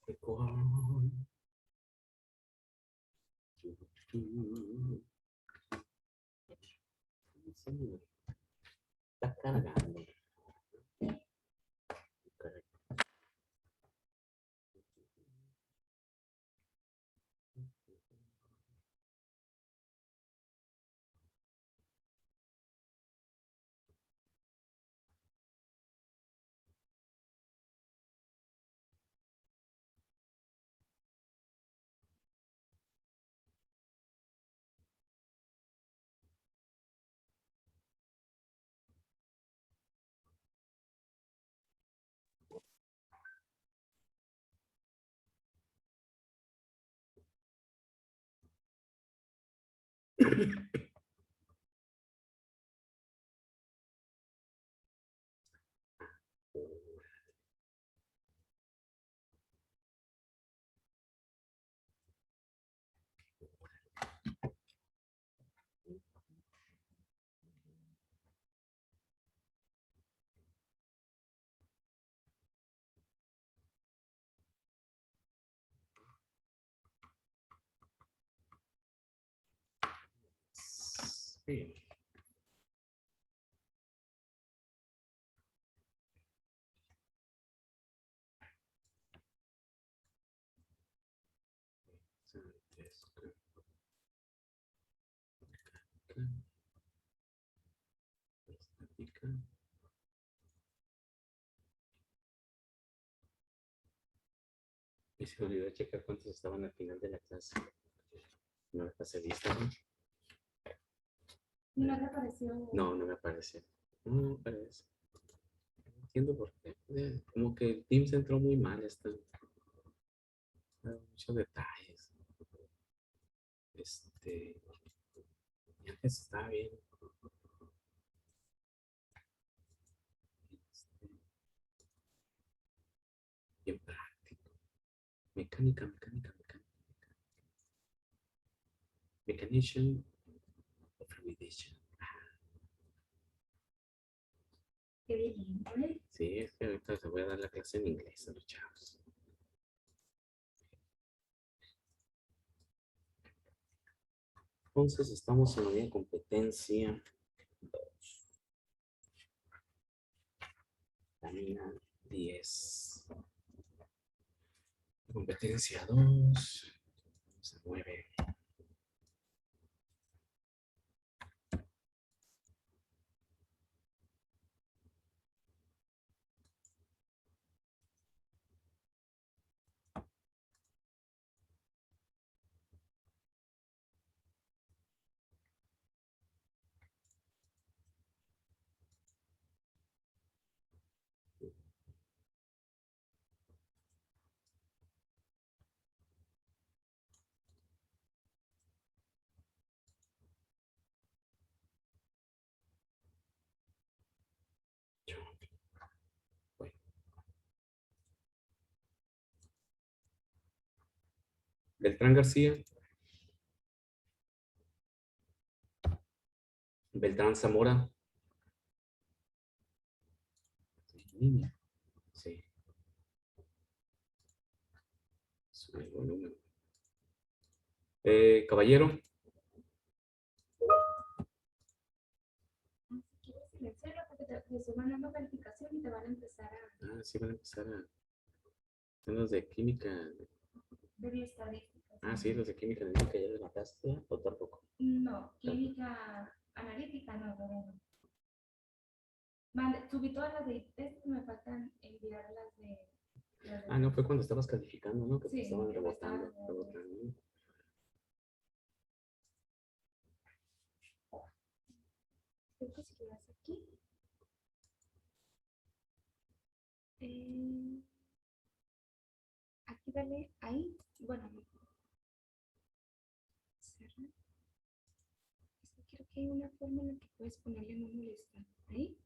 Record. Está cargando. Sí. Y se me olvidó checar cuántos estaban al final de la clase. No me pasé lista, ¿no? ¿No te pareció? No, no me apareció. No me aparece. No entiendo por qué. Como que el Teams entró muy mal. Muchos detalles. Y antes estaba bien. Bien práctico. Mecánica. Mechanician of Fluidation. Qué bilingüe. Sí, es que ahorita les voy a dar la clase en inglés a los chavos. Entonces estamos en la unidad de competencia 2. Lámina 10. Competencia 2. Se mueve. Bueno. Beltrán García. Beltrán Zamora. Niña. Sí. Sube el volumen. Caballero. Si quieres silenciarlo porque te estoy mandando calificación y te van a empezar a Sí, van a empezar a. Son los de química. ver estadísticas. Sí, los de química analítica ya de la casa, o tampoco. No, química analítica no, no. Vale, subí todas las de test, me faltan enviar las de... No, fue cuando estabas calificando, ¿no? Que te Sí, estaban que me estaban rebotando. Creo que si llegas aquí. Aquí dale ahí. Bueno, no. Cerrar. Es que creo que hay una forma en la que puedes ponerle no molestar. Ahí.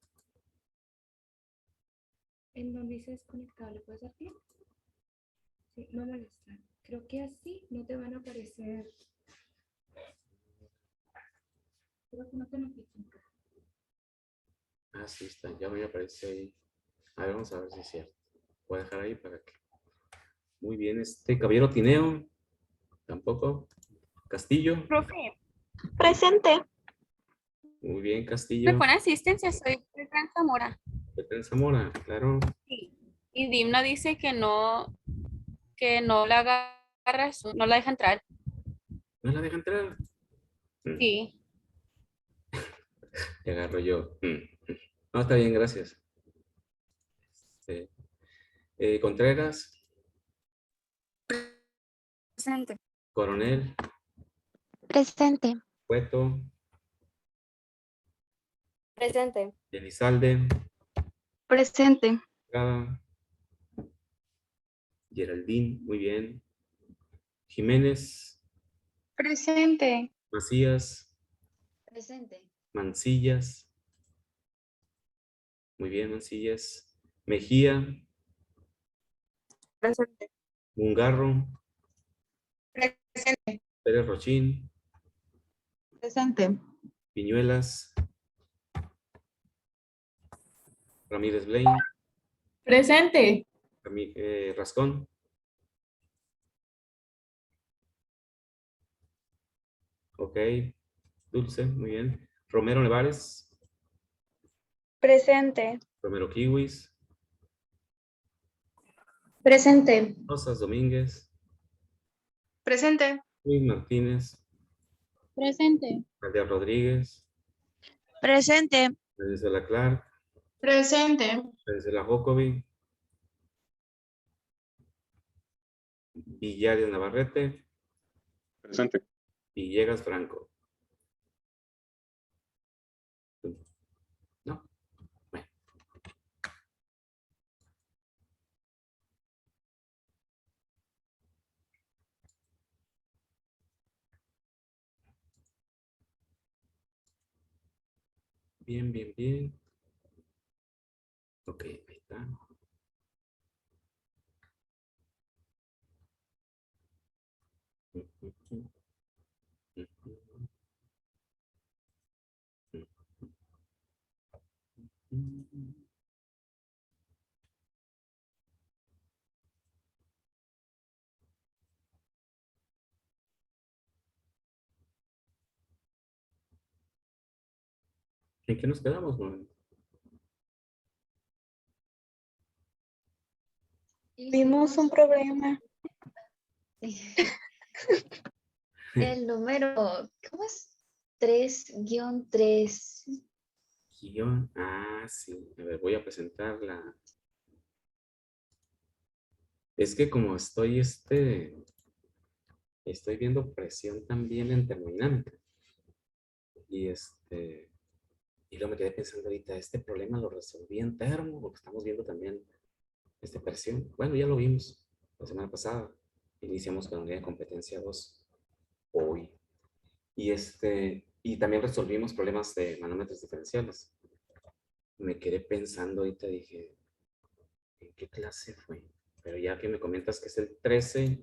En donde dice desconectado, ¿le puedes dar clic? Sí, no molestar. Creo que así no te van a aparecer. Creo que no te notifica. Sí, está. Ya me aparece ahí. A ver, vamos a ver si es cierto. Voy a dejar ahí para que. Muy bien, Caballero Tineo, tampoco. Castillo, Profe, Presente. muy bien, me Castillo. pone asistencia, soy Beltrán Zamora. Beltrán Zamora, claro. Sí. Y Dimna dice que no la agarra, no la deja entrar. ¿No la deja entrar? Sí. Te agarro yo. No, está bien, gracias. Este, Contreras, Presente. Coronel, Presente. Cueto, Presente. Elizalde, Presente. Estrada, Geraldine, muy bien. Jiménez, Presente. Macías, Presente. Mancillas, muy bien, Mancillas. Mejía, Presente. Mungarro, Presente. Pérez Rochín, Presente. Piñuelas, Ramírez Blaine, Presente. Rascón, ok. Dulce, muy bien. Romero Nevares, Presente. Romero Kiwis, Presente. Rosas Domínguez, Presente. Luis Martínez, Presente. Aldea Rodríguez, Presente. Venezuela Clark, Presente. Venezuela Jokovic, Villares Navarrete, Presente. Villegas Franco. ¿No? Bueno, bien, bien, bien. Ok, ahí está. ¿En qué nos quedamos, no? Vimos un problema. El número, ¿cómo es? 3-3. Guión. Ah, sí. A ver, voy a presentarla. Es que como estoy viendo presión también en termodinámica. Y y luego me quedé pensando ahorita, este problema lo resolví en termo, porque estamos viendo también presión. Bueno, ya lo vimos la semana pasada. Iniciamos con la unidad de competencia 2 hoy. Y también resolvimos problemas de manómetros diferenciales. Me quedé pensando ahorita, dije, ¿en qué clase fue? Pero ya que me comentas que es el 13,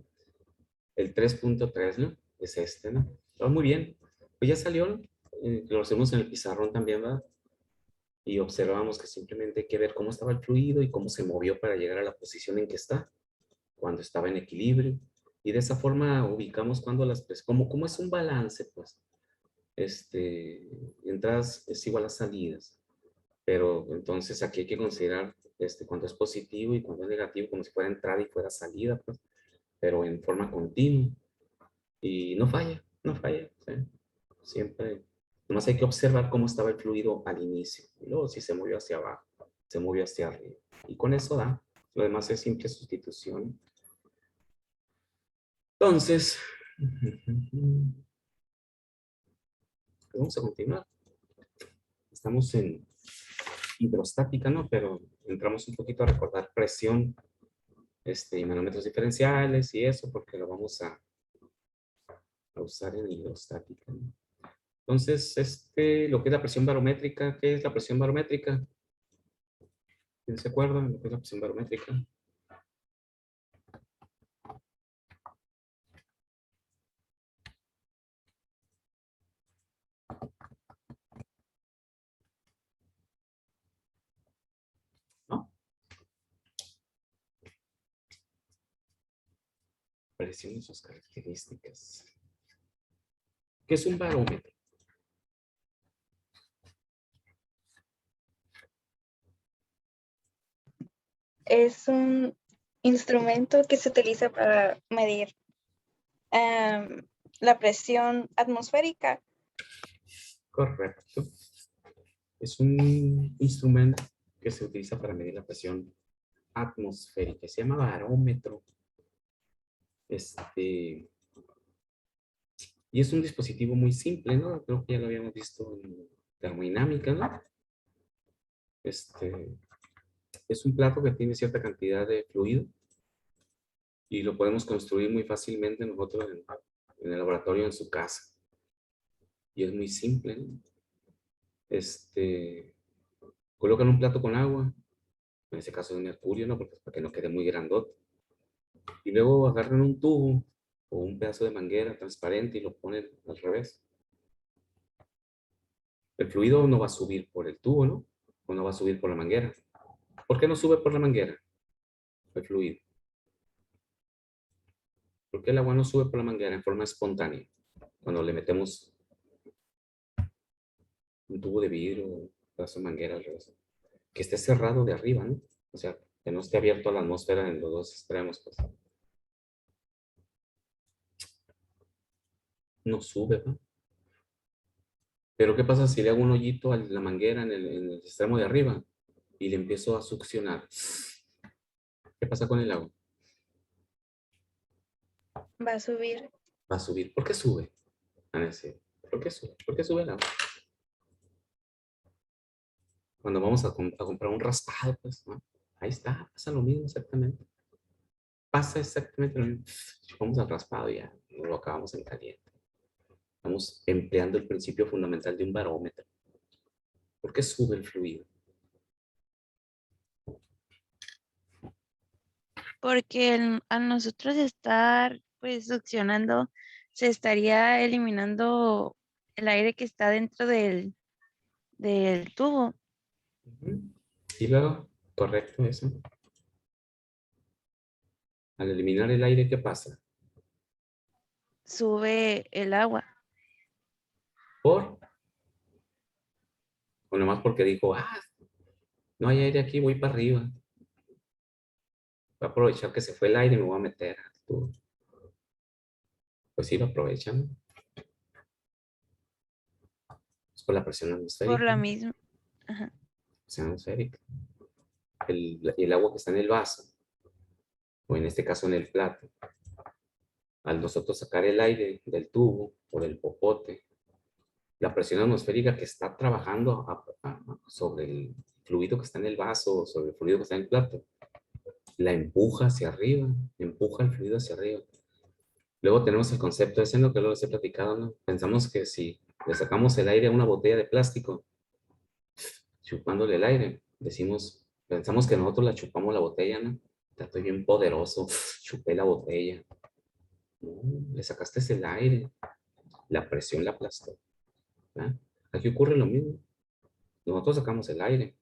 el 3.3, ¿no? Es ¿no? Todo muy bien. Pues ya salió, ¿no? Lo hacemos en el pizarrón también, ¿verdad? Y observamos que simplemente hay que ver cómo estaba el fluido y cómo se movió para llegar a la posición en que está, cuando estaba en equilibrio. Y de esa forma ubicamos cuando como es un balance, pues, entradas es igual a salidas. Pero entonces aquí hay que considerar cuando es positivo y cuando es negativo, como si fuera entrada y fuera salida, pues, pero en forma continua. Y no falla, no falla. ¿Sí? Siempre, nomás hay que observar cómo estaba el fluido al inicio. Y luego si se movió hacia abajo, se movió hacia arriba. Y con eso da. Lo demás es simple sustitución. Entonces, vamos a continuar. Estamos en hidrostática, ¿no? Pero entramos un poquito a recordar presión, y manómetros diferenciales y eso, porque lo vamos a usar en hidrostática, ¿no? Entonces, lo que es la presión barométrica, ¿qué es la presión barométrica? ¿Quién se acuerda de lo que es la presión barométrica? ¿No? presión y sus características. ¿Qué es un barómetro? Es un instrumento que se utiliza para medir la presión atmosférica. Correcto. Es un instrumento que se utiliza para medir la presión atmosférica. Se llama barómetro. Y es un dispositivo muy simple, ¿no? Creo que ya lo habíamos visto en termodinámica, ¿no? Es un plato que tiene cierta cantidad de fluido y lo podemos construir muy fácilmente nosotros en el laboratorio en su casa. Y es muy simple, ¿no? Colocan un plato con agua, en este caso de mercurio, ¿no? Porque para que no quede muy grandote. Y luego agarran un tubo o un pedazo de manguera transparente y lo ponen al revés. El fluido no va a subir por el tubo, ¿no? O no va a subir por la manguera. ¿Por qué no sube por la manguera el fluido? ¿Por qué el agua no sube por la manguera en forma espontánea? Cuando le metemos un tubo de vidrio, un pedazo de manguera al revés. Que esté cerrado de arriba, ¿no? O sea, que no esté abierto a la atmósfera en los dos extremos, pues. No sube, ¿no? Pero ¿qué pasa si le hago un hoyito a la manguera en el extremo de arriba y le empiezo a succionar? ¿Qué pasa con el agua? Va a subir. Va a subir. ¿Por qué sube? Van a decir, ¿por qué sube? ¿Por qué sube el agua? Cuando vamos a comprar un raspado, pues, ¿no? Ahí está, pasa lo mismo exactamente. Pasa exactamente lo mismo. Vamos al raspado y ya lo acabamos en caliente. Estamos empleando el principio fundamental de un barómetro. ¿Por qué sube el fluido? Porque al nosotros estar pues succionando, se estaría eliminando el aire que está dentro del tubo. Ujú. Y luego, correcto eso. Al eliminar el aire, ¿qué pasa? Sube el agua. ¿Por? O nomás porque dijo, no hay aire aquí, voy para arriba. Voy a aprovechar que se fue el aire y me voy a meter al tubo. Pues sí, lo aprovechan. Es por la presión Por atmosférica. la misma. Ajá. Presión atmosférica. El agua que está en el vaso, o en este caso en el plato, al nosotros sacar el aire del tubo por el popote, la presión atmosférica que está trabajando sobre el fluido que está en el vaso, sobre el fluido que está en el plato, la empuja hacia arriba, empuja el fluido hacia arriba. Luego tenemos el concepto ese, ¿no? Que lo les he platicado, ¿no? Pensamos que si le sacamos el aire a una botella de plástico, chupándole el aire, pensamos que nosotros la chupamos la botella, ¿no? Ya estoy bien poderoso, chupé la botella. No, le sacaste el aire, la presión la aplastó. ¿Verdad? Aquí ocurre lo mismo. Nosotros sacamos el aire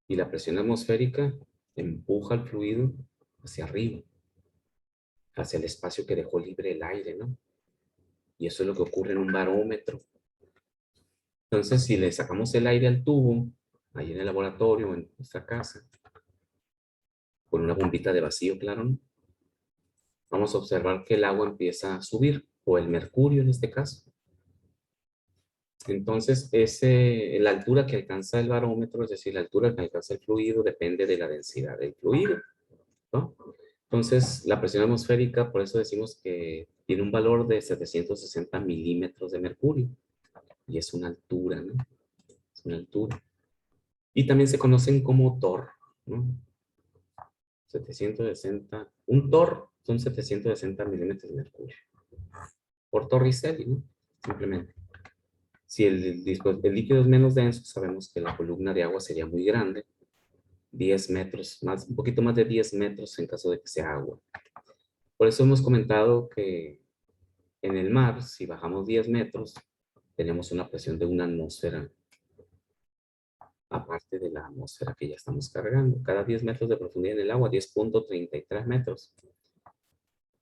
y la presión atmosférica empuja el fluido hacia arriba, hacia el espacio que dejó libre el aire, ¿no? Y eso es lo que ocurre en un barómetro. Entonces, si le sacamos el aire al tubo, ahí en el laboratorio, en nuestra casa, con una bombita de vacío, claro, ¿no? Vamos a observar que el agua empieza a subir, o el mercurio en este caso. Entonces, la altura que alcanza el barómetro, es decir, la altura que alcanza el fluido, depende de la densidad del fluido, ¿no? Entonces, la presión atmosférica, por eso decimos que tiene un valor de 760 milímetros de mercurio. Y es una altura, ¿no? Es una altura. Y también se conocen como TOR, ¿no? 760, un TOR son 760 milímetros de mercurio. Por Torricelli, ¿no? Simplemente. Si el líquido es menos denso, sabemos que la columna de agua sería muy grande, 10 metros, un poquito más de 10 metros en caso de que sea agua. Por eso hemos comentado que en el mar, si bajamos 10 metros, tenemos una presión de una atmósfera, aparte de la atmósfera que ya estamos cargando. Cada 10 metros de profundidad en el agua, 10.33 metros.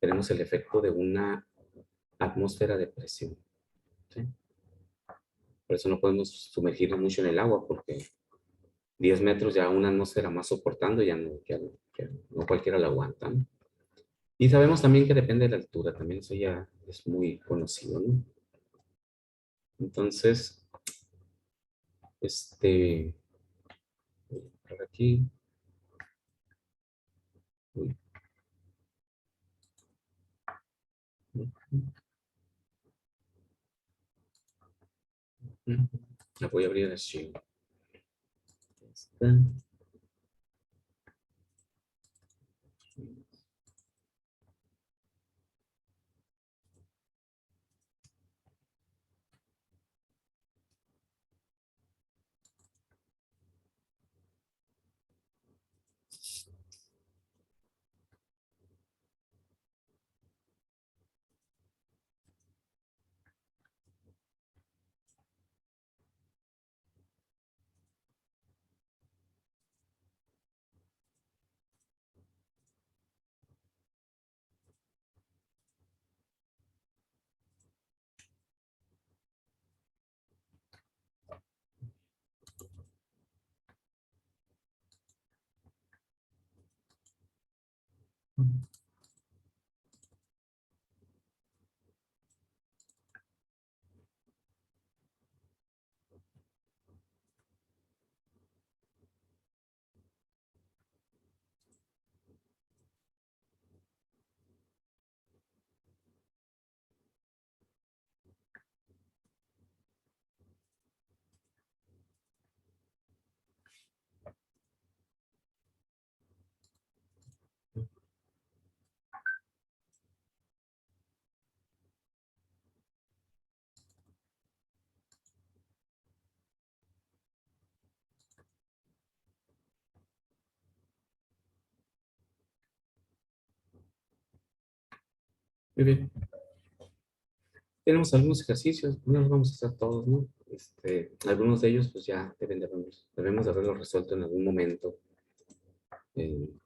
tenemos el efecto de una atmósfera de presión. ¿Sí? Por eso no podemos sumergirnos mucho en el agua, porque 10 metros ya una atmósfera más soportando, ya no cualquiera la aguanta, ¿no? Y sabemos también que depende de la altura, también eso ya es muy conocido, ¿no? Entonces, por aquí. Uy. La voy a abrir así. Está. Muy bien. Tenemos algunos ejercicios, no los vamos a hacer todos, ¿no? Algunos de ellos pues ya debemos de haberlos resuelto en algún momento. En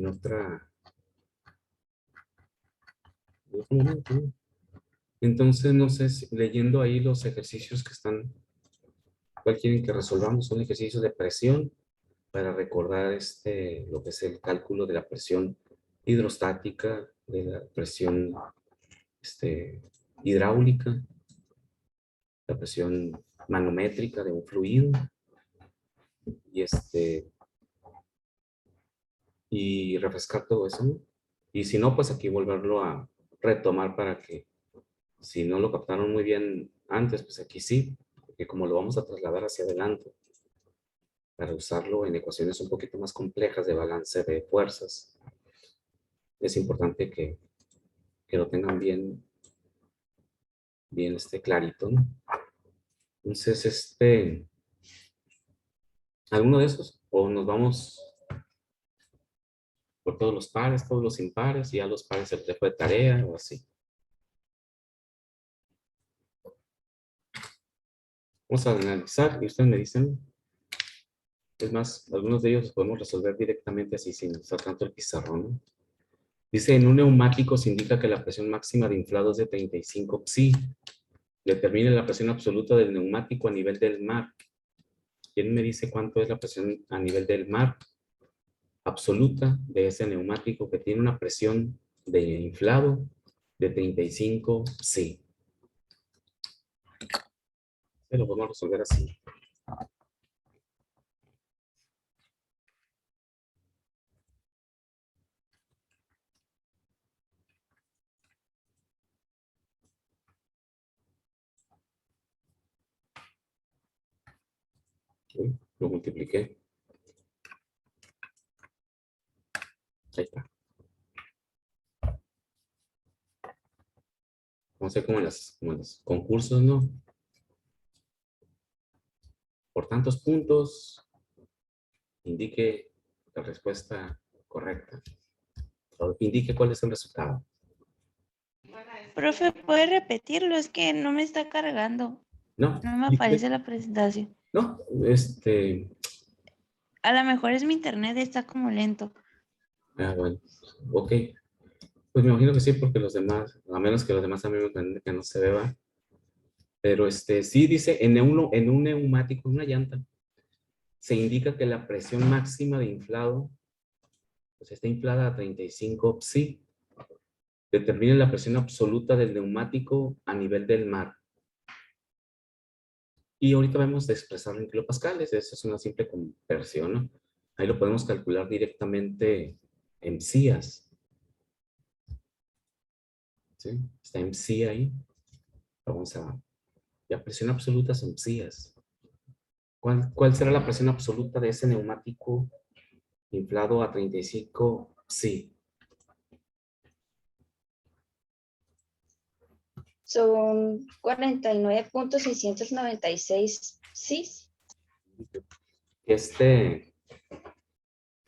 otro momento, ¿no? Entonces, no sé, leyendo ahí los ejercicios que están, ¿cuál quieren que resolvamos? Son ejercicios de presión para recordar lo que es el cálculo de la presión hidrostática, de la presión hidráulica, la presión manométrica de un fluido y y refrescar todo eso, ¿no? Y si no, pues aquí volverlo a retomar para que, si no lo captaron muy bien antes, pues aquí sí, porque como lo vamos a trasladar hacia adelante, para usarlo en ecuaciones un poquito más complejas de balance de fuerzas, es importante que lo tengan bien clarito, ¿no? Entonces, alguno de esos, o nos vamos por todos los pares, todos los impares, y a los pares el dejo de tarea, o así. Vamos a analizar, y ustedes me dicen, es más, algunos de ellos los podemos resolver directamente así, sin usar tanto el pizarrón, ¿no? Dice, en un neumático se indica que la presión máxima de inflado es de 35 psi. Determine la presión absoluta del neumático a nivel del mar. ¿Quién me dice cuánto es la presión a nivel del mar absoluta de ese neumático que tiene una presión de inflado de 35 psi? Se lo podemos resolver así. Uy, lo multipliqué. Ahí está. Vamos a hacer como en los concursos, ¿no? Por tantos puntos, indique la respuesta correcta. O indique cuál es el resultado. Profe, ¿puede repetirlo? Es que no me está cargando. No, No me aparece la presentación. no, A lo mejor es mi internet, está como lento. Ah, bueno. Ok. Pues me imagino que sí, porque los demás, a menos que los demás también me que no se beba. Pero sí dice, en un neumático, en una llanta, se indica que la presión máxima de inflado, pues está inflada a 35 psi. Determine la presión absoluta del neumático a nivel del mar. Y ahorita vamos a expresarlo en kilopascales. Eso es una simple conversión, ¿no? Ahí lo podemos calcular directamente en psias. ¿Sí? Está en psi ahí. Vamos a... La presión absoluta son psias. ¿Cuál será la presión absoluta de ese neumático inflado a 35 psi? Son 49.696 sí.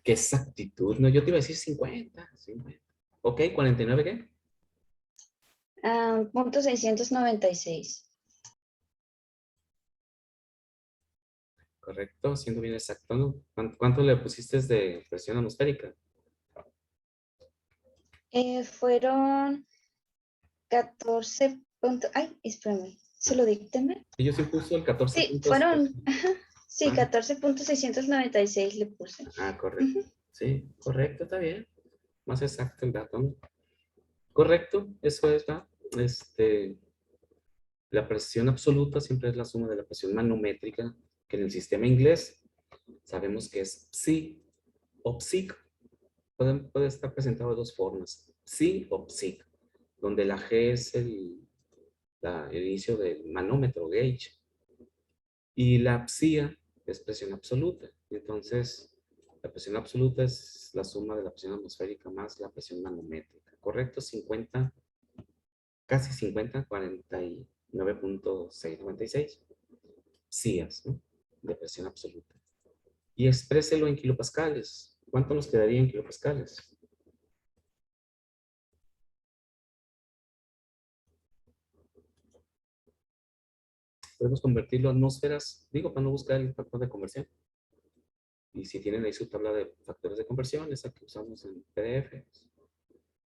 Qué exactitud, ¿no? Yo te iba a decir 50. Ok, ¿49 qué? Punto 696. Correcto, siendo bien exacto, ¿no? ¿Cuánto le pusiste de presión atmosférica? Fueron 14 puntos. Ay, espérame. ¿Se lo dicté mal? Y yo sí puso el 14 Sí, puntos. fueron. Sí, Ah, 14.696 le puse. correcto. Ujú. Sí, correcto, está bien. Más exacto el dato, ¿no? Correcto, eso es, ¿va? La presión absoluta siempre es la suma de la presión manométrica, que en el sistema inglés sabemos que es psi o psic. Puede estar presentado de dos formas, psi o psic, donde la G es el inicio del manómetro, gauge, y la psia es presión absoluta. Entonces, la presión absoluta es la suma de la presión atmosférica más la presión manométrica. ¿Correcto? 50, casi 50, 49.696 psias, ¿no? De presión absoluta. Y expréselo en kilopascales. ¿Cuánto nos quedaría en kilopascales? Podemos convertirlo a atmósferas, digo, para no buscar el factor de conversión. Y si tienen ahí su tabla de factores de conversión, esa que usamos en PDF.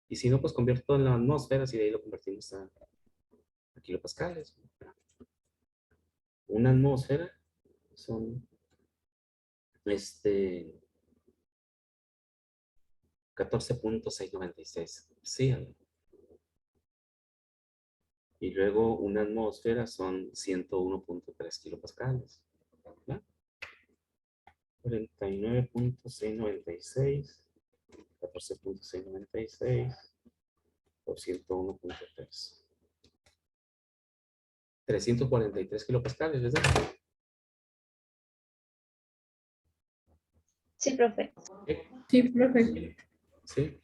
Y si no, pues convierto en las atmósferas y de ahí lo convertimos a kilopascales. Una atmósfera son 14.696. Sí, y luego una atmósfera son 101.3 kilopascales. ¿Ya? 49.696, 14.696 por 101.3. 343 kilopascales, ¿verdad? Sí, profe. Sí, profe. Sí,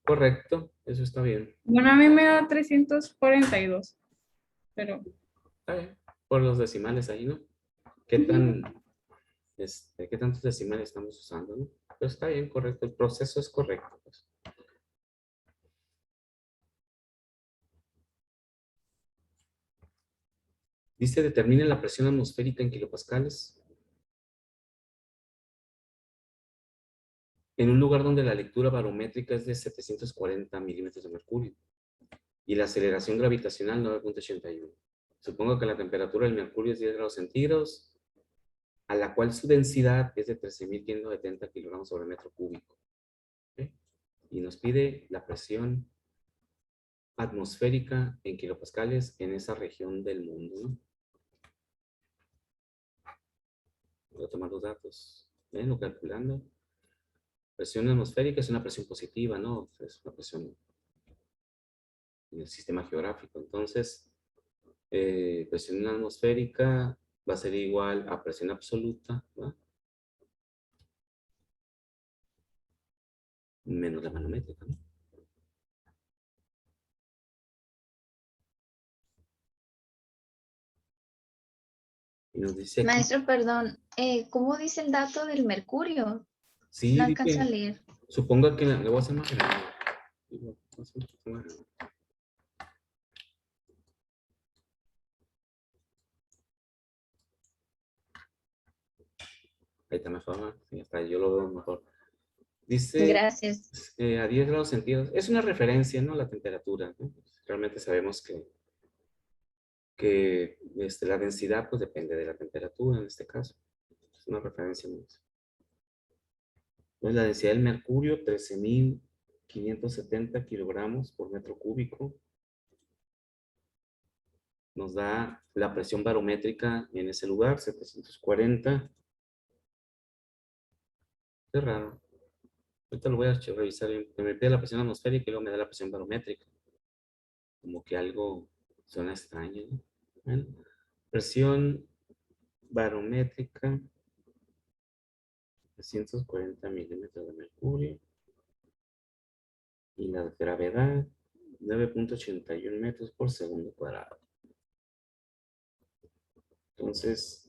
correcto, eso está bien. Bueno, a mí me da 342, pero Está bien. Por los decimales ahí, ¿no? ¿Qué qué tantos decimales estamos usando, no? Pero está bien, correcto. El proceso es correcto, pues. Dice, determine la presión atmosférica en kilopascales en un lugar donde la lectura barométrica es de 740 milímetros de mercurio y la aceleración gravitacional 9.81. Supongo que la temperatura del mercurio es 10 grados centígrados, a la cual su densidad es de 13.570 kilogramos sobre metro cúbico. ¿Ok? Y nos pide la presión atmosférica en kilopascales en esa región del mundo, ¿no? Voy a tomar los datos. ¿Ven? Lo calculando. Presión atmosférica es una presión positiva, ¿no? Es una presión en el sistema geográfico. Entonces, presión atmosférica va a ser igual a presión absoluta, ¿va? Menos la manométrica, ¿no? Y nos dice aquí, Maestro, perdón. ¿Cómo dice el dato del mercurio? No sí, alcanza a dice, leer. suponga que le voy a hacer más grande. Voy a hacer un poquito más grande. Ahí está mejor, ¿no? Sí, hasta yo lo veo mejor. Dice Gracias. a 10 grados centígrados. Es una referencia, ¿no? La temperatura, ¿no? Realmente sabemos que la densidad pues depende de la temperatura en este caso. Es una referencia más. Entonces, la densidad del mercurio, 13.570 kilogramos por metro cúbico. Nos da la presión barométrica en ese lugar, 740. Qué raro. Ahorita lo voy a revisar bien, porque me pide la presión atmosférica y luego me da la presión barométrica. Como que algo suena extraño, ¿no? Bueno, presión barométrica, 340 milímetros de mercurio. Y la gravedad, 9.81 metros por segundo cuadrado. Entonces,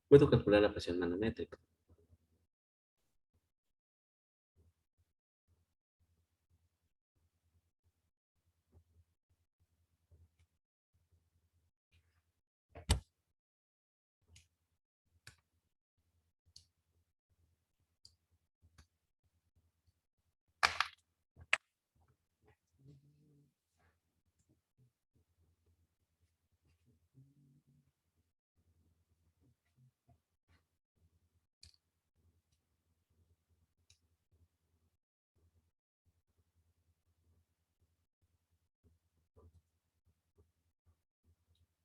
puedo calcular la presión manométrica.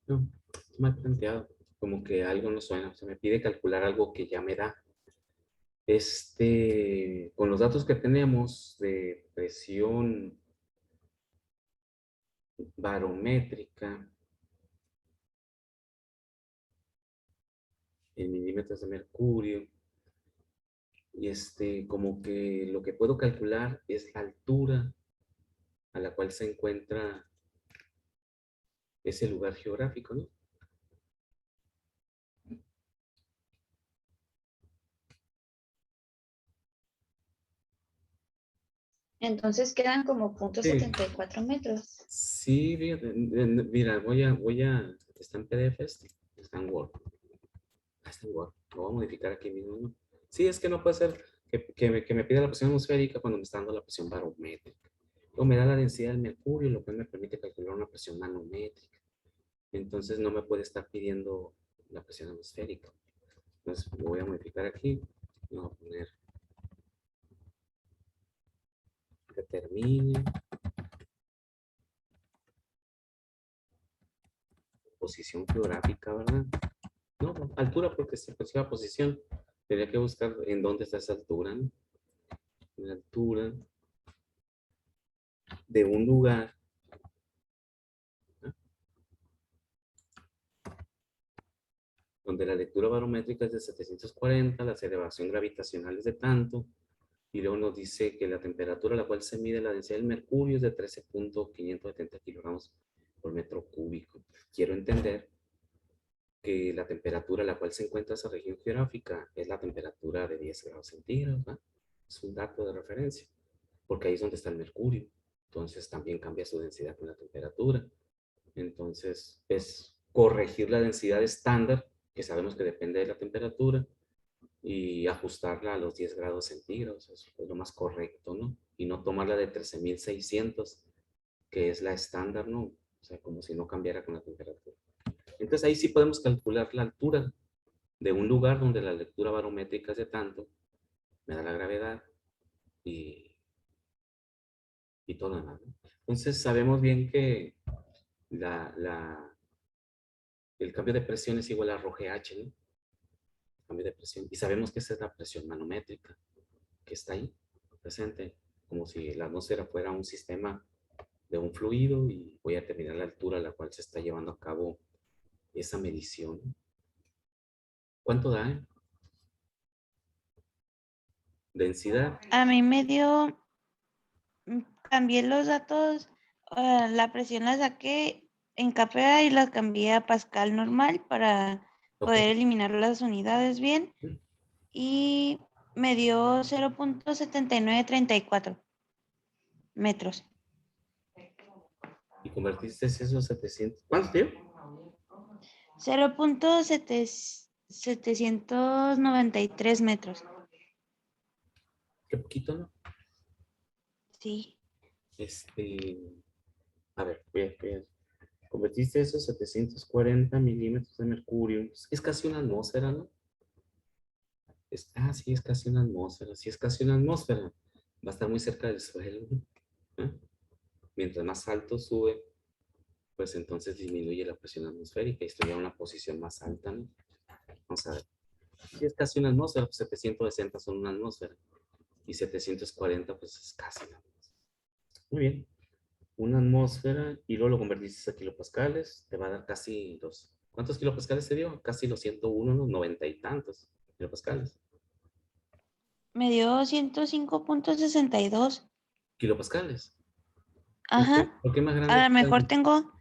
No, mal planteado. Como que algo no suena. Se me pide calcular algo que ya me da. Con los datos que tenemos de presión barométrica en milímetros de mercurio, y como que lo que puedo calcular es la altura a la cual se encuentra ese lugar geográfico, ¿no? Entonces quedan como Sí. 0.74 metros. Sí, mira, está en PDF está en Word. Está en Word, lo voy a modificar aquí mismo, ¿no? Sí, es que no puede ser que me pida la presión atmosférica cuando me está dando la presión barométrica. O me da la densidad del mercurio, lo cual me permite calcular una presión manométrica. Entonces no me puede estar pidiendo la presión atmosférica. Entonces lo voy a modificar aquí. Voy a poner determine posición geográfica, ¿verdad? No, altura porque se aproxima posición. Tendría que buscar en dónde está esa altura, ¿no? La altura de un lugar, ¿no? Donde la lectura barométrica es de 740, la elevación gravitacional es de tanto, y luego nos dice que la temperatura a la cual se mide la densidad del mercurio es de 13.570 kilogramos por metro cúbico. Quiero entender que la temperatura a la cual se encuentra esa región geográfica es la temperatura de 10 grados centígrados, ¿no? Es un dato de referencia, porque ahí es donde está el mercurio. Entonces también cambia su densidad con la temperatura. Entonces es corregir la densidad estándar, que sabemos que depende de la temperatura, y ajustarla a los 10 grados centígrados. Eso es lo más correcto, ¿no? Y no tomarla de 13.600, que es la estándar, ¿no? O sea, como si no cambiara con la temperatura. Entonces ahí sí podemos calcular la altura de un lugar donde la lectura barométrica es de tanto, me da la gravedad y todo lo demás, ¿no? Entonces sabemos bien que el cambio de presión es igual a ρGH, ¿no? Cambio de presión. Y sabemos que esa es la presión manométrica, que está ahí, presente, como si la atmósfera fuera un sistema de un fluido y voy a determinar la altura a la cual se está llevando a cabo esa medición. ¿Cuánto da? Densidad. A mí me dio, cambié los datos, la presión la saqué en kPa y la cambié a Pascal normal para poder Ok. eliminar las unidades bien. Y me dio 0.7934 metros. Y convertiste esos 700. ¿Cuánto dio? 0.7934 793 metros. Qué poquito, ¿no? Sí. A ver, voy a convertiste esos 740 milímetros de mercurio. Es casi una atmósfera, ¿no? Sí, es casi una atmósfera. Si es casi una atmósfera, va a estar muy cerca del suelo, ¿no? ¿Ah? Mientras más alto sube, pues entonces disminuye la presión atmosférica y estoy en una posición más alta, ¿no? Vamos a ver. Si es casi una atmósfera, pues 760 son una atmósfera. Y 740, pues es casi una atmósfera. Muy bien. Una atmósfera y luego lo convertiste a kilopascales, te va a dar casi los... ¿Cuántos kilopascales te dio? Casi los 101, los 90 y tantos kilopascales. Me dio 105.62. Kilopascales. Ajá. ¿Por qué más grande? A lo mejor tengo,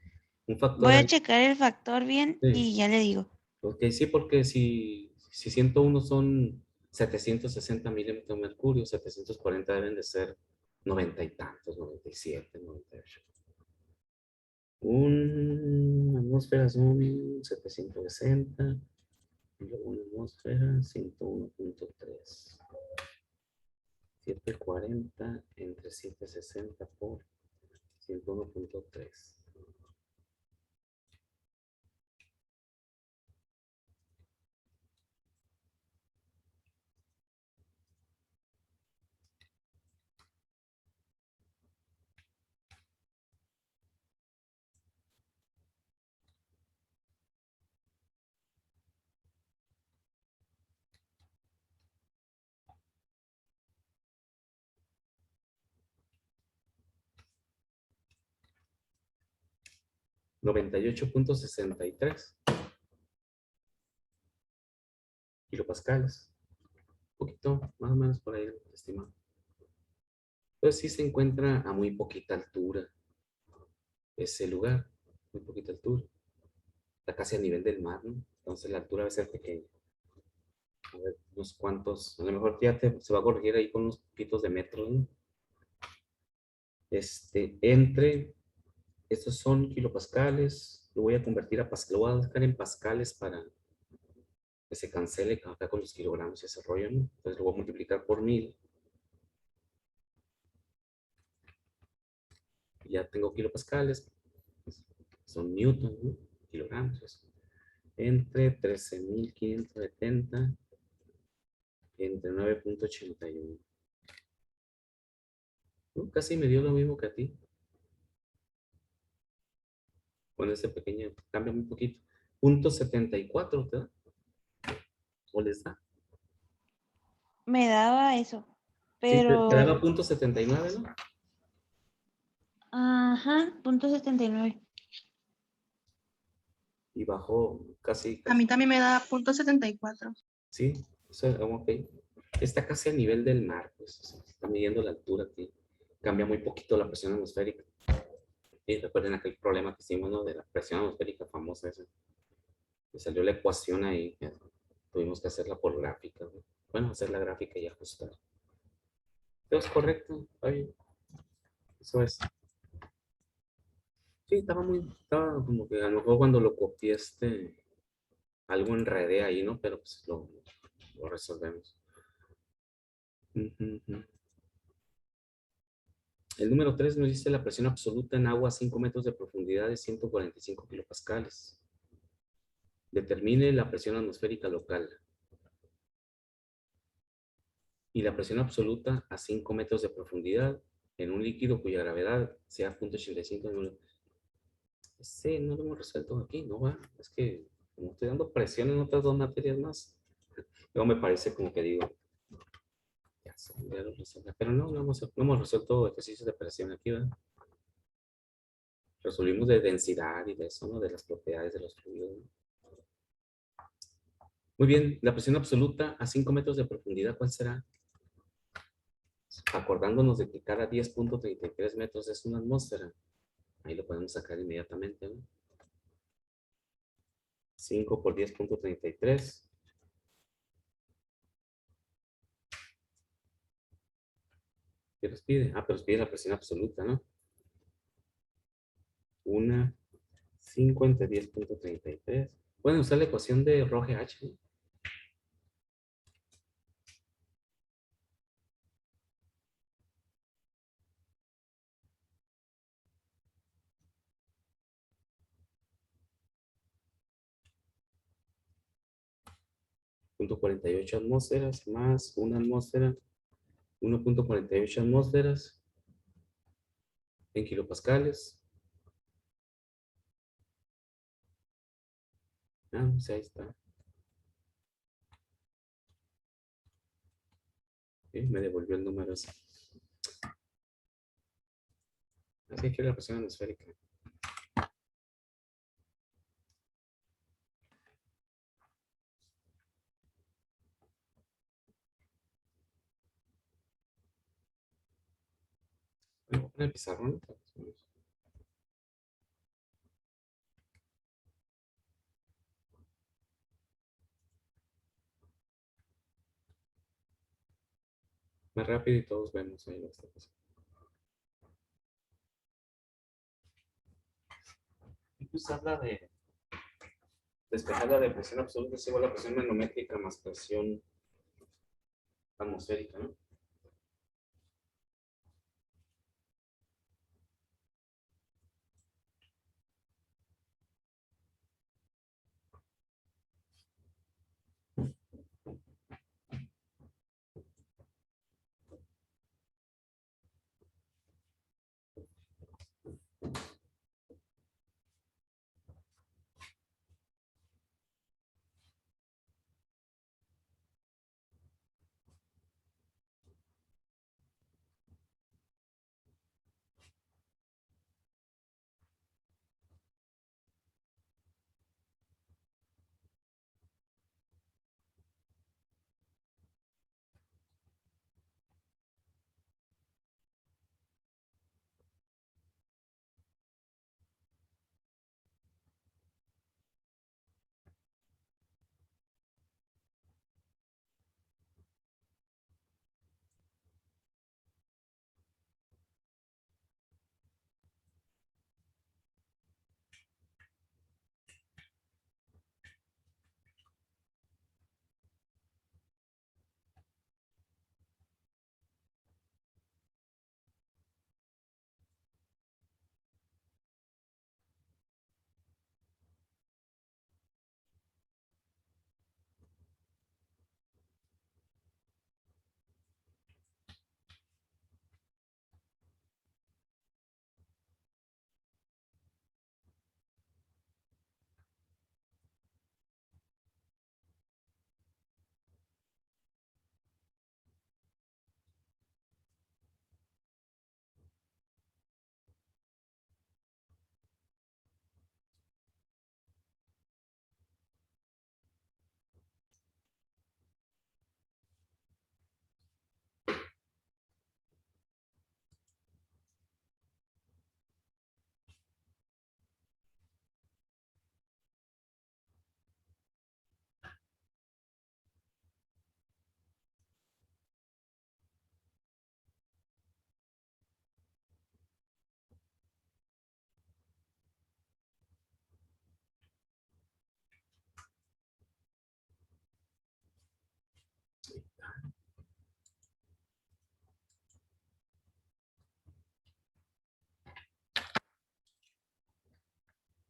Un factor voy a ahí. checar el factor bien Sí. y ya le digo. Ok, sí, porque si 101 son 760 milímetros de mercurio, 740 deben de ser 90 y tantos, 97, 98. Una atmósfera son 760 y luego una atmósfera 101.3. 740 entre 760 por 101.3. 98.63 kilopascales. Un poquito, más o menos por ahí, estimado. Entonces sí se encuentra a muy poquita altura ese lugar, muy poquita altura. Está casi a nivel del mar, ¿no? Entonces la altura va a ser pequeña. A ver, unos cuantos, a lo mejor ya se va a corregir ahí con unos poquitos de metros, ¿no? Estos son kilopascales, lo voy a convertir a pascal, lo voy a dejar en pascales para que se cancele acá con los kilogramos y ese rollo, ¿no? Entonces lo voy a multiplicar por 1000. Ya tengo kilopascales, pues, son newton, ¿no? Kilogramos. Entre 13.570 entre 9.81. Casi me dio lo mismo que a ti. Con ese pequeño, cambia muy poquito. Punto 74, ¿te da? ¿O les da? Me daba eso. Sí, te daba Pero, punto 79, ¿no? ajá, .79. Y bajó casi, A mí también me da .74. sí, ok. Está casi a nivel del mar, pues, o sea, está midiendo la altura aquí. Cambia muy poquito la presión atmosférica. Y recuerden aquel problema que hicimos, ¿no? De la presión atmosférica famosa esa. Me salió la ecuación ahí. Tuvimos que hacerla por gráfica, ¿no? Bueno, hacer la gráfica y ajustar. Pero es correcto, está bien. Eso es. Sí, estaba como que a lo mejor cuando lo copié algo enredé ahí, ¿no? Pero pues lo resolvemos. Ujú. El número 3 nos dice la presión absoluta en agua a 5 metros de profundidad es 145 kilopascales. Determine la presión atmosférica local. Y la presión absoluta a 5 metros de profundidad en un líquido cuya gravedad sea 0.85. Sí, no lo hemos resuelto aquí, no va. Es que como estoy dando presión en otras dos materias más, luego me parece como que digo, ya lo resuelve. Pero no hemos resuelto ejercicios de presión aquí, ¿verdad? Resolvimos de densidad y de eso, ¿no? De las propiedades de los fluidos, ¿no? Muy bien, la presión absoluta a 5 metros de profundidad, ¿cuál será? Acordándonos de que cada 10.33 metros es una atmósfera. Ahí lo podemos sacar inmediatamente, ¿no? 5 por 10.33. ¿Qué nos pide? Pero nos pide la presión absoluta, ¿no? 5 entre 10.33. Pueden usar la ecuación de Roge H, ¿no? .48 atmósferas más una atmósfera, 1.48 atmósferas en kilopascales. Ah, pues ahí está. Me devolvió el número ese. Así que la presión atmosférica. Voy a poner el pizarrón. Más rápido y todos vemos ahí lo que está pasando. Y pues habla de despejar la depresión absoluta es igual a presión manométrica más presión atmosférica, ¿no?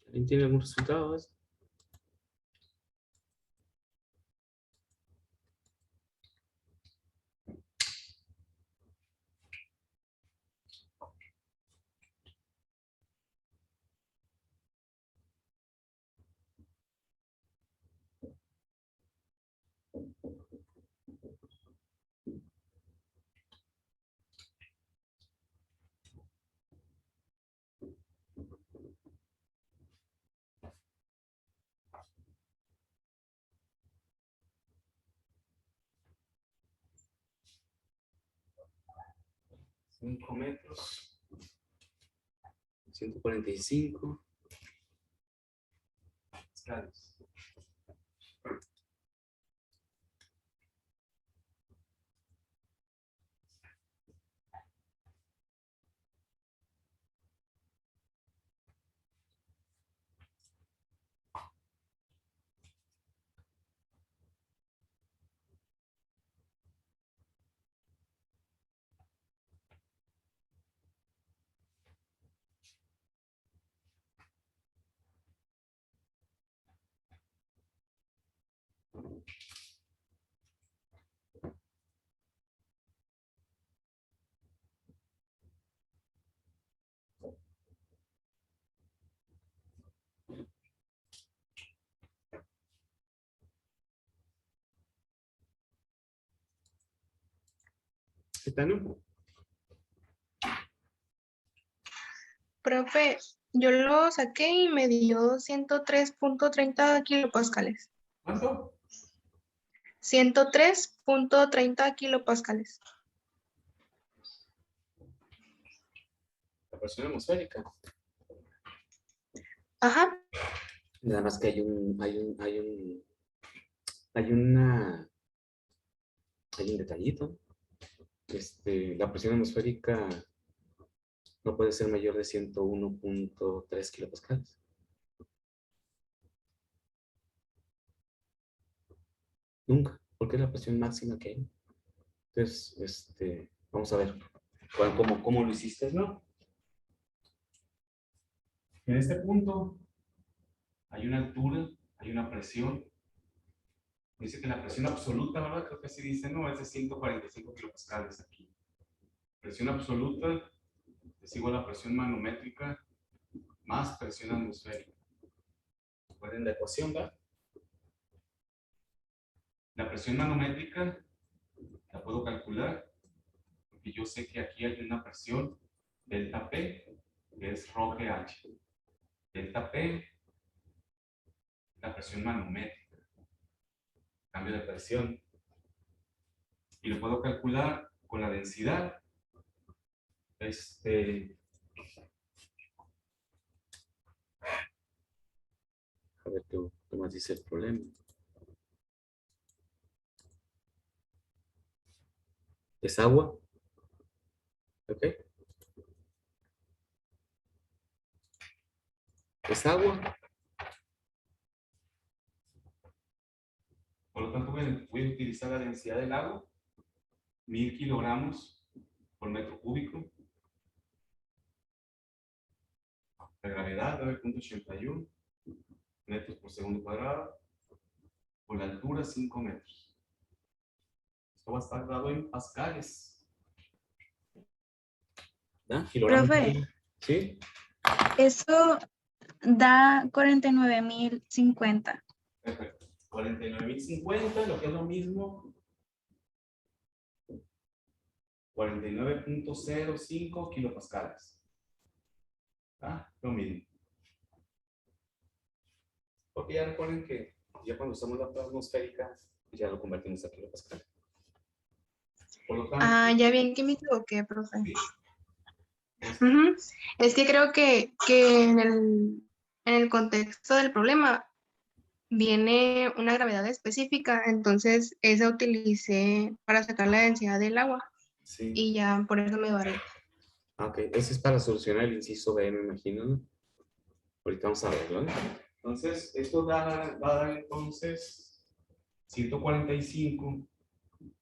¿Alguien tiene algún resultado de eso? Cinco metros. 145 grados. Chitano. Profe, yo lo saqué y me dio 103.30 kilopascales. ¿Cuánto? 103.30 kilopascales. La presión atmosférica. Ajá. Nada más que hay un detallito. La presión atmosférica no puede ser mayor de 101.3 kilopascales. Nunca, porque es la presión máxima que hay. Entonces, vamos a ver cómo lo hiciste, ¿no? En este punto hay una altura, hay una presión. Dice que la presión absoluta, ¿verdad? Creo que así dice, no, es de 145 kilopascales aquí. Presión absoluta es igual a presión manométrica más presión atmosférica. ¿Recuerden la ecuación, verdad? La presión manométrica la puedo calcular porque yo sé que aquí hay una presión delta P, que es rho GH. Delta P, la presión manométrica, cambio de presión. Y lo puedo calcular con la densidad. A ver qué más dice el problema. ¿Es agua? ¿Ok? ¿Es agua? Por lo tanto, voy a utilizar la densidad del agua, 1000 kilogramos por metro cúbico. La gravedad, 9.81 metros por segundo cuadrado. Por la altura, 5 metros. Esto va a estar dado en pascales. ¿Da? Kilogramos. Profe, ¿Sí? eso da 49.050. Perfecto. 49.050, lo que es lo mismo. 49.05 kilopascales. Lo mismo. Porque ya recuerden que ya cuando usamos la atmosférica, ya lo convertimos a kilopascal. Por lo tanto, Ya bien que me equivoqué, profe. ¿sí? Ujú. Es que creo que en el contexto del problema viene una gravedad específica, entonces esa utilicé para sacar la densidad del agua Sí. y ya por eso me varió. Ok, ese es para solucionar el inciso B, me imagino, ¿no? Ahorita vamos a verlo, ¿no? Entonces, esto va a dar entonces 145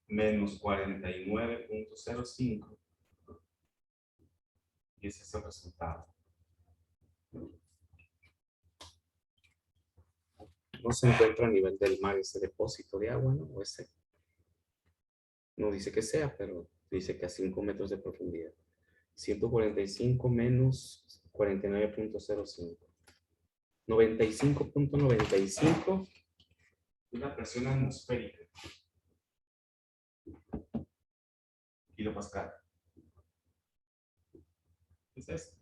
menos 49.05. Y ese es el resultado. No se encuentra a nivel del mar ese depósito de agua, ¿no? O ese. No dice que sea, pero dice que a 5 metros de profundidad. 145 menos 49.05. 95.95 es la presión atmosférica. Kilopascal. ¿Qué es esto?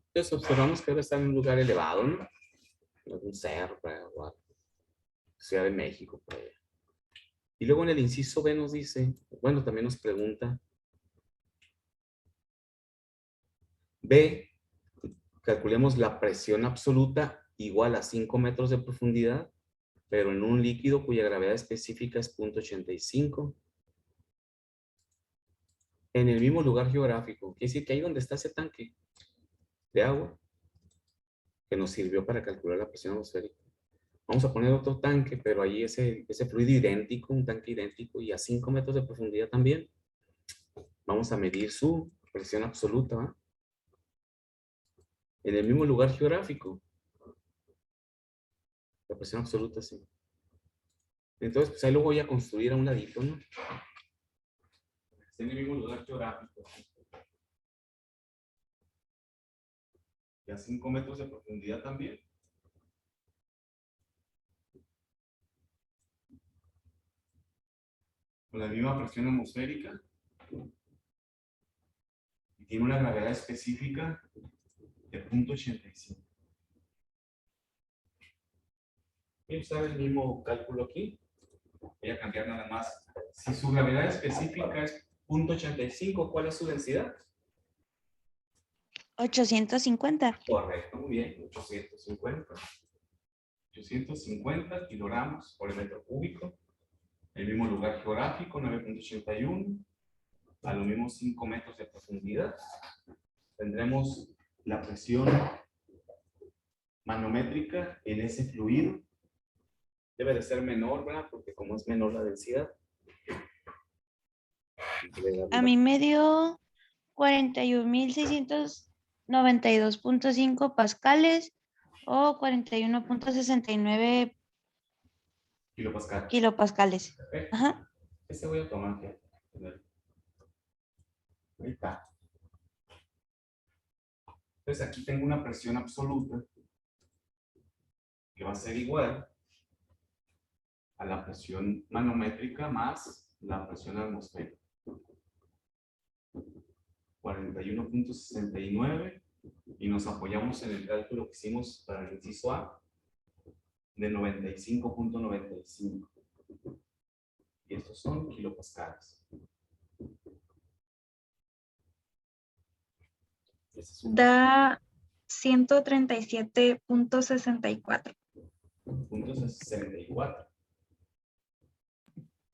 Entonces observamos que debe estar en un lugar elevado, ¿no? En algún cerro, por allá, o Ciudad de México, por allá. Y luego en el inciso B nos dice, bueno, también nos pregunta, B, calculemos la presión absoluta igual a 5 metros de profundidad, pero en un líquido cuya gravedad específica es 0.85. En el mismo lugar geográfico, quiere decir que ahí donde está ese tanque de agua, que nos sirvió para calcular la presión atmosférica. Vamos a poner otro tanque, pero ahí ese fluido idéntico, un tanque idéntico, y a 5 metros de profundidad también. Vamos a medir su presión absoluta, ¿va? En el mismo lugar geográfico. La presión absoluta, sí. Entonces, pues ahí lo voy a construir a un ladito, ¿no? Está en el mismo lugar geográfico. Y a 5 metros de profundidad también. con la misma presión atmosférica y tiene una gravedad específica de 0.85. Voy a usar el mismo cálculo aquí. Voy a cambiar nada más. Si su gravedad específica es 0.85, ¿cuál es su densidad? 850. Correcto, muy bien, 850. 850 kilogramos por el metro cúbico. El mismo lugar geográfico, 9.81. A lo mismo 5 metros de profundidad. Tendremos la presión manométrica en ese fluido. Debe de ser menor, ¿verdad? Porque como es menor la densidad. A mí me dio 41.692.5 pascales o 41.69 Kilopascal. kilopascales. Perfecto. Ajá. Ese voy a tomar. Ya. Ahí está. Entonces aquí tengo una presión absoluta que va a ser igual a la presión manométrica más la presión atmosférica. 41.69 y nos apoyamos en el cálculo que hicimos para el inciso A de 95.95. Y estos son kilopascales. Ese es un Da 137.64. punto 64.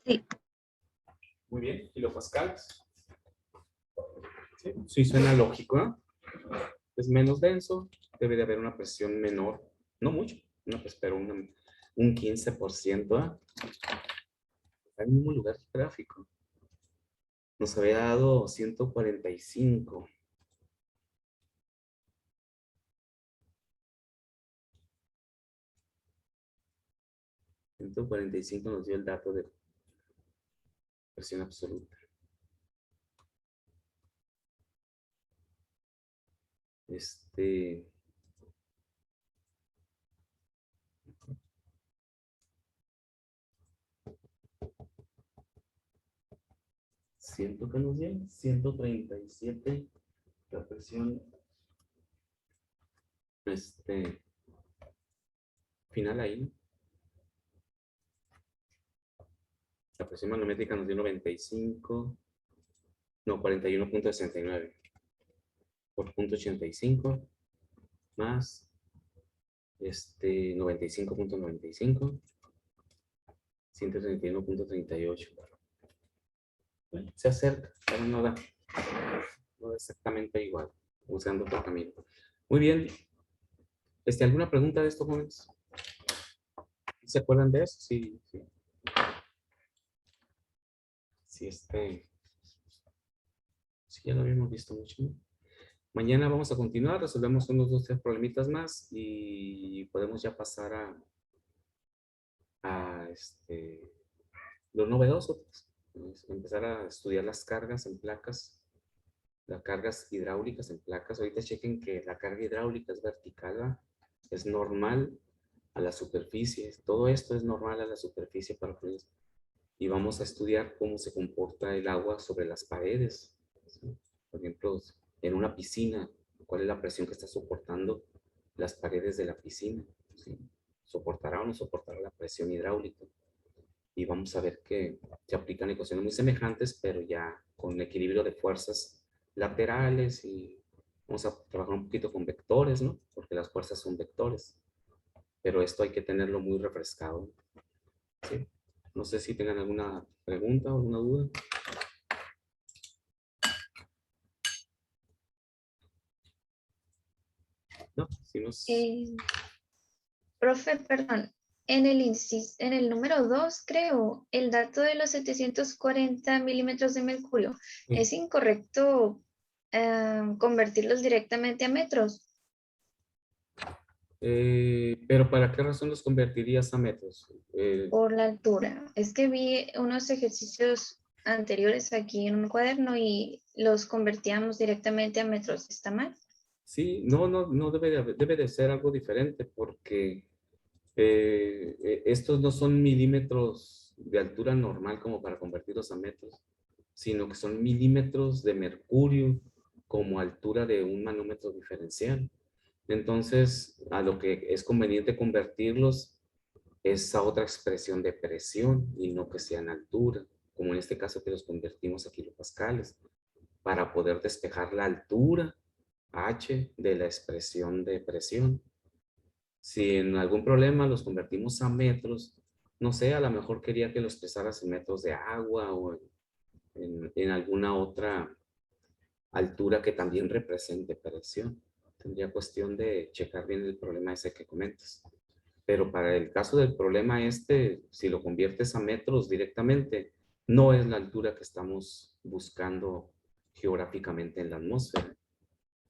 Sí. Muy bien, kilopascales. Sí, sí suena lógico, ¿eh? Es menos denso, debe de haber una presión menor, no mucho, no, pues, pero un 15%. ¿Eh? Está en el mismo lugar geográfico. Nos había dado 145. Nos dio el dato de presión absoluta. Siento que nos dio 137 la presión final ahí, ¿no? La presión manométrica nos dio 95, no, 41.69 por 0.85 más 95.95, 131.38. Bueno, se acerca, pero no da exactamente igual, usando otro camino. Muy bien. ¿Alguna pregunta de estos jóvenes? ¿Se acuerdan de eso? Sí, sí. Sí, sí, ya lo habíamos visto mucho, ¿no? Mañana vamos a continuar, resolvemos unos 2 o 3 problemitas más y podemos ya pasar a lo novedoso, pues, empezar a estudiar las cargas en placas, las cargas hidráulicas en placas. Ahorita chequen que la carga hidráulica es vertical, ¿verdad? Es normal a la superficie. Todo esto es normal a la superficie para fluidos. Y vamos a estudiar cómo se comporta el agua sobre las paredes, ¿sí? Por ejemplo, en una piscina, ¿cuál es la presión que está soportando las paredes de la piscina? ¿Sí? ¿Soportará o no soportará la presión hidráulica? Y vamos a ver que se aplican ecuaciones muy semejantes, pero ya con equilibrio de fuerzas laterales, y vamos a trabajar un poquito con vectores, ¿no? Porque las fuerzas son vectores. Pero esto hay que tenerlo muy refrescado, ¿sí? No sé si tengan alguna pregunta o alguna duda. No, si nos... Profe, perdón, en el número 2, creo, el dato de los 740 milímetros de mercurio, Sí. ¿es incorrecto convertirlos directamente a metros? Pero ¿para qué razón los convertirías a metros? Por la altura. Es que vi unos ejercicios anteriores aquí en un cuaderno y los convertíamos directamente a metros. ¿Está mal? Sí, no debe de ser algo diferente, porque estos no son milímetros de altura normal como para convertirlos a metros, sino que son milímetros de mercurio como altura de un manómetro diferencial. Entonces, a lo que es conveniente convertirlos es a otra expresión de presión y no que sean altura, como en este caso que los convertimos a kilopascales, para poder despejar la altura H de la expresión de presión. Si en algún problema los convertimos a metros, no sé, a lo mejor quería que los pesaras en metros de agua o en alguna otra altura que también represente presión. Tendría cuestión de checar bien el problema ese que comentas. Pero para el caso del problema este, si lo conviertes a metros directamente, no es la altura que estamos buscando geográficamente en la atmósfera.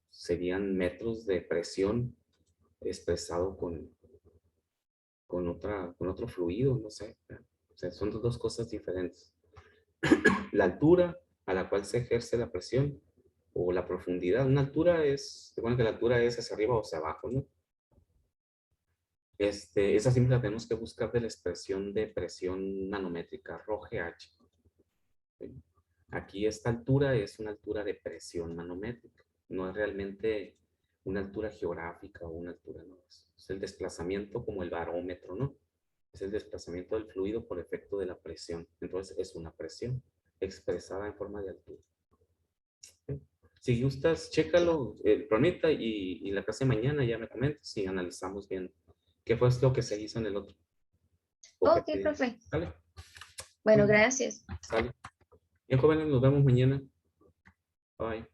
Serían metros de presión expresado con otro fluido, no sé. O sea, son dos cosas diferentes. La altura a la cual se ejerce la presión o la profundidad. Una altura es, bueno, que la altura es hacia arriba o hacia abajo, ¿no? Esa siempre la tenemos que buscar de la expresión de presión manométrica, ρGH. ¿Sí? Aquí esta altura es una altura de presión manométrica, no es realmente una altura geográfica o una altura, no. Es el desplazamiento como el barómetro, ¿no? Es el desplazamiento del fluido por efecto de la presión. Entonces es una presión expresada en forma de altura. ¿Sí? Si gustas, chécalo, Ronita, y en la clase de mañana ya me comentas y analizamos bien qué fue lo que se hizo en el otro. Ok, profe. ¿Sale? Bueno, gracias. Sale. Bien, jóvenes, nos vemos mañana. Bye.